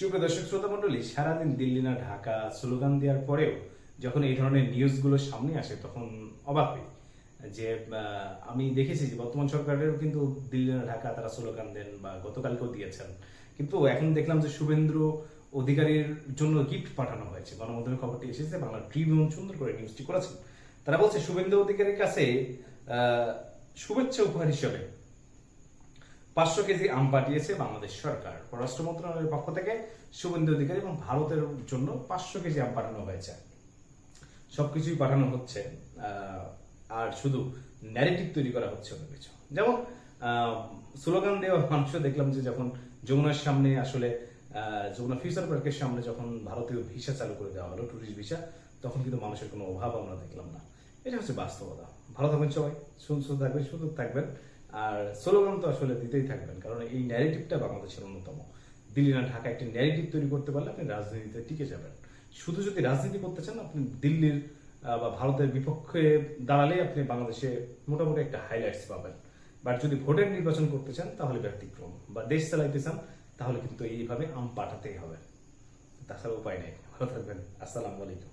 সুপ্রিয় দর্শক শ্রোতা মন্ডলী, সারাদিন দিল্লি না ঢাকা স্লোগান দেওয়ার পরেও যখন এই ধরনের নিউজগুলো সামনে আসে তখন অবাক হই যে আমি দেখেছি যে বর্তমান সরকারেরও কিন্তু দিল্লি না ঢাকা তারা স্লোগান দেন বা গতকালকেও দিয়েছেন, কিন্তু এখন দেখলাম যে শুভেন্দু অধিকারীর জন্য গিফট পাঠানো হয়েছে। গণমাধ্যমে খবরটি এসেছে, বাংলা ট্রিবিউন সুন্দর করে নিউজটি করেছেন। তারা বলছে শুভেন্দু অধিকারীর কাছে শুভেচ্ছা উপহার হিসেবে 500 কেজি আম পাঠিয়েছে বাংলাদেশ সরকার। পররাষ্ট্র মন্ত্রণালয়ের পক্ষ থেকে শুভেন্দু অধিকারী এবং ভারতের জন্য 500 কেজি আম পাঠানো হয়েছে। সবকিছুই পাঠানো হচ্ছে, আর শুধু ন্যারেটিভ তৈরি করা হচ্ছে অন্য কিছু। যেমন স্লোগান দেওয়া মানুষ দেখলাম যে যখন যমুনার সামনে আসলে যমুনা ফিউচার পার্কের সামনে যখন ভারতীয় ভিসা চালু করে দেওয়া হলো, টুরিস্ট ভিসা, তখন কিন্তু মানুষের কোনো অভাব আমরা দেখলাম না। এটা হচ্ছে বাস্তবতা। ভালো থাকবেন সবাই, সুস্থ থাকবেন, সুন্দর থাকবেন, আর স্লোগান তো আসলে দিতেই থাকবেন, কারণ এই ন্যারেটিভটা বাংলাদেশের অন্যতম। দিল্লি না ঢাকা একটি ন্যারেটিভ তৈরি করতে পারলে আপনি রাজনীতিতে টিকে যাবেন। শুধু যদি রাজনীতি করতে চান, আপনি দিল্লির বা ভারতের বিপক্ষে দাঁড়ালে আপনি বাংলাদেশে মোটামুটি একটা হাইলাইটস পাবেন। বাট যদি ভোটের নির্বাচন করতে চান তাহলে ব্যতিক্রম, বা দেশ চালাইতে চান তাহলে কিন্তু এইভাবে আম পাঠাতেই হবে, তাছাড়া উপায় নেই। ভালো থাকবেন, আসসালামু আলাইকুম।